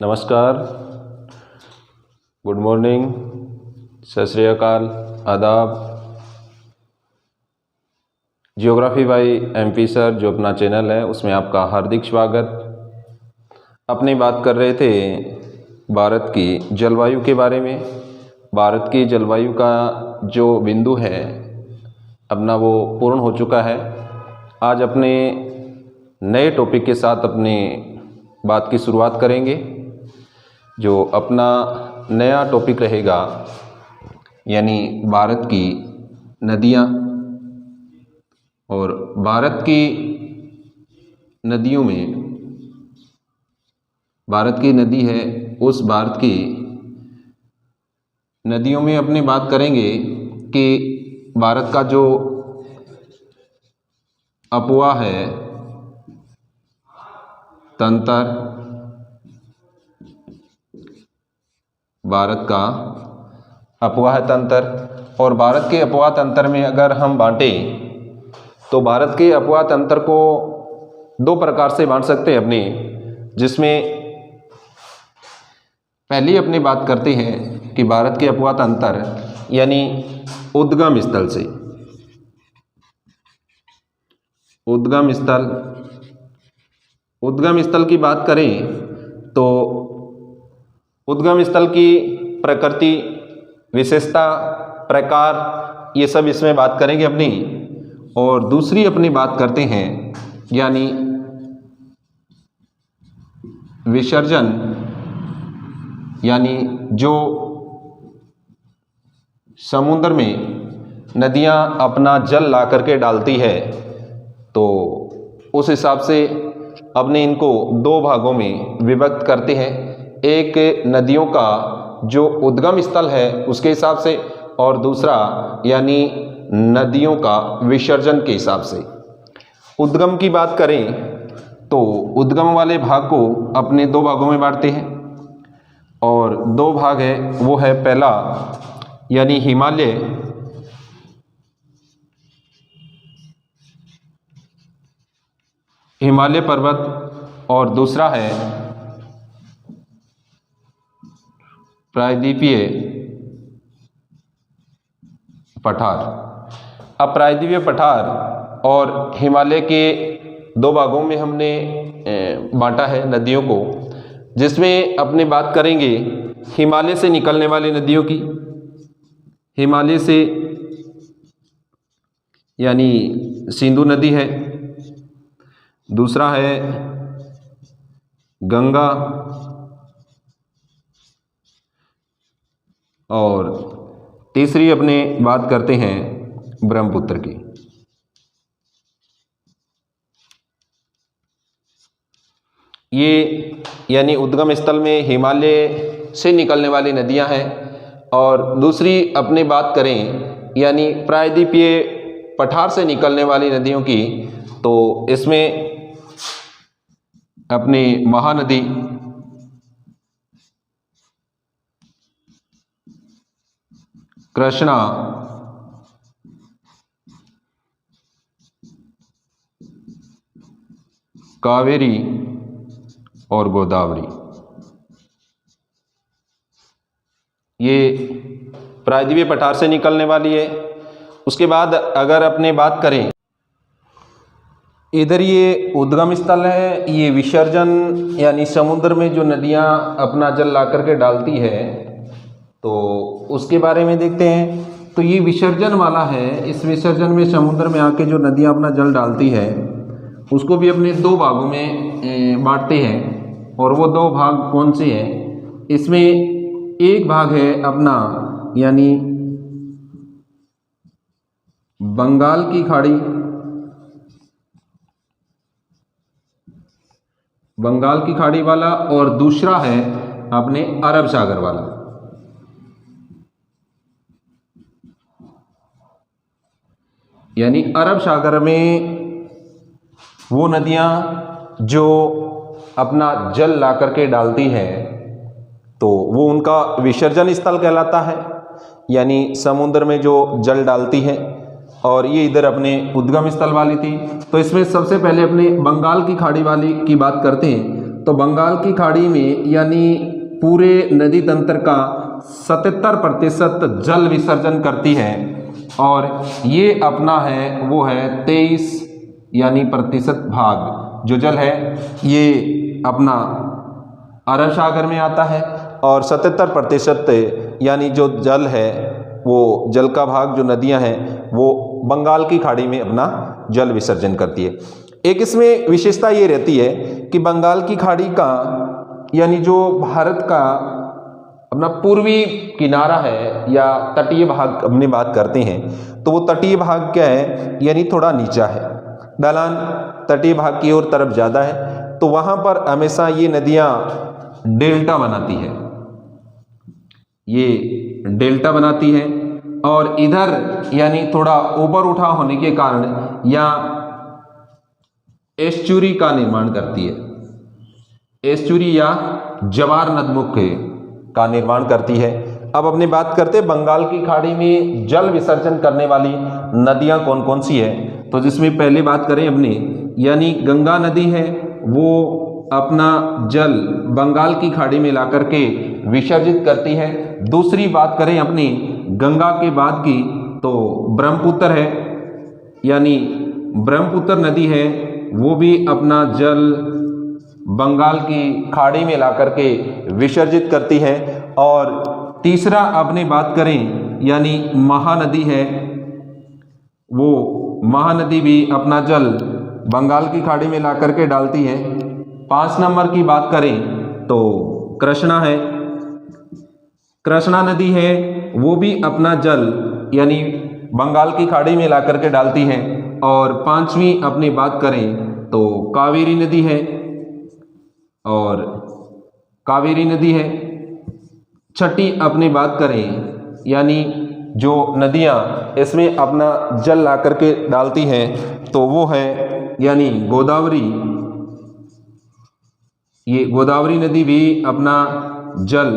नमस्कार, good morning, सत श्री अकाल, आदाब। जियोग्राफी बाय एमपी सर जो अपना चैनल है उसमें आपका हार्दिक स्वागत। अपनी बात कर रहे थे भारत की जलवायु के बारे में। भारत की जलवायु का जो बिंदु है अपना वो पूर्ण हो चुका है। आज अपने नए टॉपिक के साथ अपनी बात की शुरुआत करेंगे। जो अपना नया टॉपिक रहेगा यानी भारत की नदियाँ। और भारत की नदियों में, भारत की नदी है, उस भारत की नदियों में अपनी बात करेंगे कि भारत का जो अपवाह है तंत्र, भारत का अपवाह तंत्र। और भारत के अपवाह तंत्र में अगर हम बांटें तो भारत के अपवाह तंत्र को दो प्रकार से बांट सकते हैं अपने, जिसमें पहली अपनी बात करते हैं कि भारत के अपवाह तंत्र यानी उद्गम स्थल से। उद्गम स्थल की बात करें तो उद्गम स्थल की प्रकृति, विशेषता, प्रकार, ये सब इसमें बात करेंगे अपनी। और दूसरी अपनी बात करते हैं यानी विसर्जन, यानी जो समुद्र में नदियां अपना जल ला करके डालती है, तो उस हिसाब से अपने इनको दो भागों में विभक्त करते हैं। एक नदियों का जो उद्गम स्थल है उसके हिसाब से, और दूसरा यानी नदियों का विसर्जन के हिसाब से। उद्गम की बात करें तो उद्गम वाले भाग को अपने दो भागों में बांटते हैं। और दो भाग है, वो है पहला यानी हिमालय पर्वत, और दूसरा है प्रायद्वीपीय पठार। अब प्रायद्वीपीय पठार और हिमालय के दो भागों में हमने बांटा है नदियों को, जिसमें अपनी बात करेंगे हिमालय से निकलने वाली नदियों की। हिमालय से यानी सिंधु नदी है, दूसरा है गंगा, और तीसरी अपने बात करते हैं ब्रह्मपुत्र की। ये यानी उद्गम स्थल में हिमालय से निकलने वाली नदियां हैं। और दूसरी अपनी बात करें यानी प्रायद्वीपीय पठार से निकलने वाली नदियों की, तो इसमें अपनी महानदी, कृष्णा, कावेरी और गोदावरी, ये प्रायद्वीपीय पठार से निकलने वाली है। उसके बाद अगर अपने बात करें, इधर ये उद्गम स्थल है, ये विसर्जन यानी समुद्र में जो नदियां अपना जल ला करके डालती है, तो उसके बारे में देखते हैं। तो ये विसर्जन वाला है, इस विसर्जन में समुद्र में आके जो नदियां अपना जल डालती है उसको भी अपने दो भागों में बांटते हैं। और वो दो भाग कौन से हैं? इसमें एक भाग है अपना यानी बंगाल की खाड़ी, बंगाल की खाड़ी वाला, और दूसरा है अपने अरब सागर वाला। यानी अरब सागर में वो नदियां जो अपना जल ला करके डालती है, तो वो उनका विसर्जन स्थल कहलाता है, यानी समुद्र में जो जल डालती है। और ये इधर अपने उद्गम स्थल वाली थी। तो इसमें सबसे पहले अपने बंगाल की खाड़ी वाली की बात करते हैं। तो बंगाल की खाड़ी में यानी पूरे नदी तंत्र का 77% जल विसर्जन करती है और ये अपना है वो है 23 यानी प्रतिशत भाग जो जल है ये अपना अरब सागर में आता है और 77% यानी जो जल है वो जल का भाग जो नदियां हैं वो बंगाल की खाड़ी में अपना जल विसर्जन करती है। एक इसमें विशेषता ये रहती है कि बंगाल की खाड़ी का यानी जो भारत का अपना पूर्वी किनारा है या तटीय भाग अपनी बात करते हैं तो वो तटीय भाग क्या है यानी थोड़ा नीचा है, ढलान तटीय भाग की ओर तरफ ज़्यादा है, तो वहाँ पर हमेशा ये नदियाँ डेल्टा बनाती है, ये डेल्टा बनाती है और इधर यानी थोड़ा ऊपर उठा होने के कारण या एस्चुरी का निर्माण करती है, एस्चुरी या जवार नदमुख का निर्माण करती है। अब अपनी बात करते हैं बंगाल की खाड़ी में जल विसर्जन करने वाली नदियां कौन कौन सी है, तो जिसमें पहले बात करें अपनी यानी गंगा नदी है वो अपना जल बंगाल की खाड़ी में ला करके विसर्जित करती है। दूसरी बात करें अपनी गंगा के बाद की तो ब्रह्मपुत्र है यानी ब्रह्मपुत्र नदी है वो भी अपना जल बंगाल की खाड़ी में ला करके विसर्जित करती है। और तीसरा अपनी बात करें यानी महानदी है वो महानदी भी अपना जल बंगाल की खाड़ी में ला करके डालती है। 5 नंबर की बात करें तो कृष्णा है, कृष्णा नदी है वो भी अपना जल यानी बंगाल की खाड़ी में ला करके डालती है। और 5वीं अपनी बात करें तो कावेरी नदी है और कावेरी नदी है। 6ठी अपनी बात करें यानी जो नदियाँ इसमें अपना जल ला करके डालती हैं तो वो है यानी गोदावरी, ये गोदावरी नदी भी अपना जल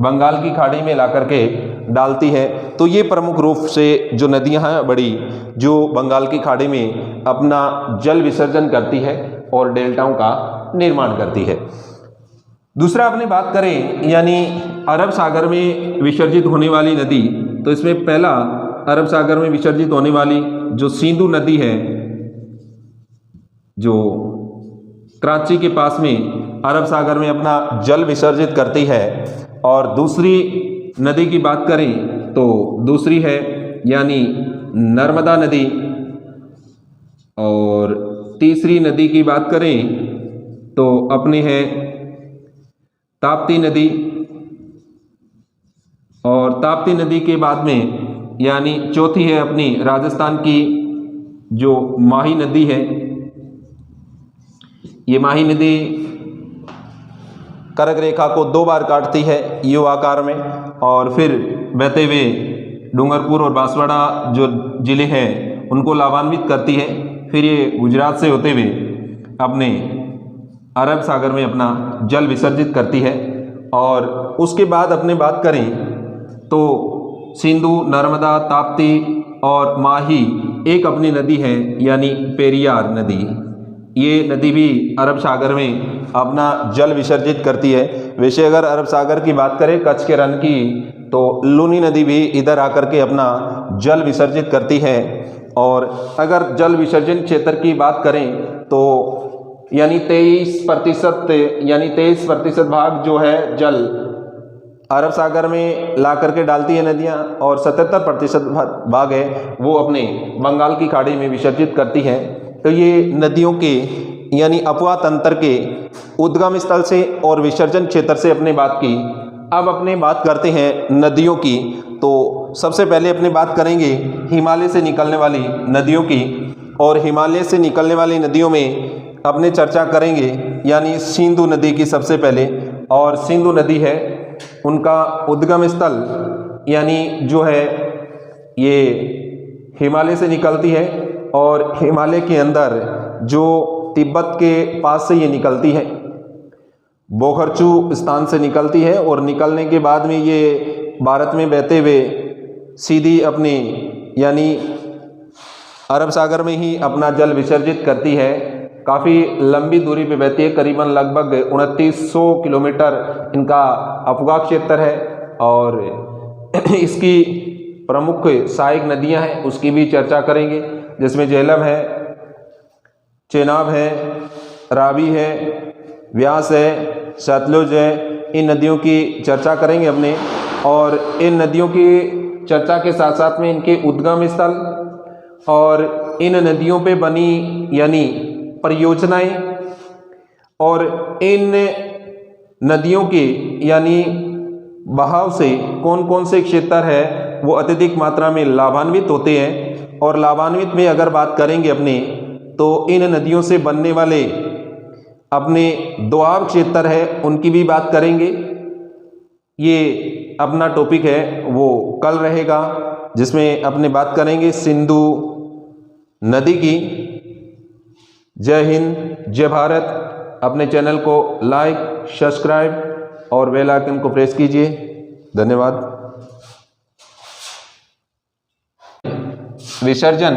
बंगाल की खाड़ी में ला करके डालती है। तो ये प्रमुख रूप से जो नदियां हैं बड़ी जो बंगाल की खाड़ी में अपना जल विसर्जन करती है और डेल्टाओं का निर्माण करती है। दूसरा अपनी बात करें यानी अरब सागर में विसर्जित होने वाली नदी, तो इसमें पहला अरब सागर में विसर्जित होने वाली जो सिंधु नदी है जो कराची के पास में अरब सागर में अपना जल विसर्जित करती है। और दूसरी नदी की बात करें तो दूसरी है यानी नर्मदा नदी। और तीसरी नदी की बात करें तो अपनी है ताप्ती नदी। और ताप्ती नदी के बाद में यानी चौथी है अपनी राजस्थान की जो माही नदी है। ये माही नदी कर्क रेखा को 2 बार काटती है यू आकार में और फिर बहते हुए डूंगरपुर और बांसवाड़ा जो ज़िले हैं उनको लाभान्वित करती है। फिर ये गुजरात से होते हुए अपने अरब सागर में अपना जल विसर्जित करती है। और उसके बाद अपने बात करें तो सिंधु, नर्मदा, ताप्ती और माही एक अपनी नदी है यानी पेरियार नदी। ये नदी भी अरब सागर में अपना जल विसर्जित करती है। वैसे अगर अरब सागर की बात करें कच्छ के रण की तो लूनी नदी भी इधर आकर के अपना जल विसर्जित करती है। और अगर जल विसर्जन क्षेत्र की बात करें तो यानी 23% भाग जो है जल अरब सागर में ला करके डालती है नदियाँ और 77% भाग है वो अपने बंगाल की खाड़ी में विसर्जित करती हैं। तो ये नदियों के यानी अपवाह तंत्र के उद्गम स्थल से और विसर्जन क्षेत्र से अपने बात की। अब अपने बात करते हैं नदियों की, तो सबसे पहले अपने बात करेंगे हिमालय से निकलने वाली नदियों की। और हिमालय से निकलने वाली नदियों में अपने चर्चा करेंगे यानी सिंधु नदी की सबसे पहले। और सिंधु नदी है उनका उद्गम स्थल यानी जो है ये हिमालय से निकलती है और हिमालय के अंदर जो तिब्बत के पास से ये निकलती है, बोखरचू स्थान से निकलती है और निकलने के बाद में ये भारत में बहते हुए सीधी अपनी यानी अरब सागर में ही अपना जल विसर्जित करती है। काफ़ी लंबी दूरी पे बहती है, करीबन लगभग 2900 किलोमीटर इनका अफवाह क्षेत्र है। और इसकी प्रमुख सहायक नदियां हैं उसकी भी चर्चा करेंगे, जिसमें झेलम है, चेनाब है, रावी है, व्यास है, सतलुज है। इन नदियों की चर्चा करेंगे अपने, और इन नदियों की चर्चा के साथ साथ में इनके उद्गम स्थल और इन नदियों पे बनी यानी परियोजनाएं, और इन नदियों के यानी बहाव से कौन कौन से क्षेत्र है वो अत्यधिक मात्रा में लाभान्वित होते हैं। और लाभान्वित में अगर बात करेंगे अपने, तो इन नदियों से बनने वाले अपने दोआब क्षेत्र है उनकी भी बात करेंगे। ये अपना टॉपिक है वो कल रहेगा, जिसमें अपने बात करेंगे सिंधु नदी की। जय हिंद, जय भारत। अपने चैनल को लाइक, सब्सक्राइब और बेल आइकन को प्रेस कीजिए। धन्यवाद। विसर्जन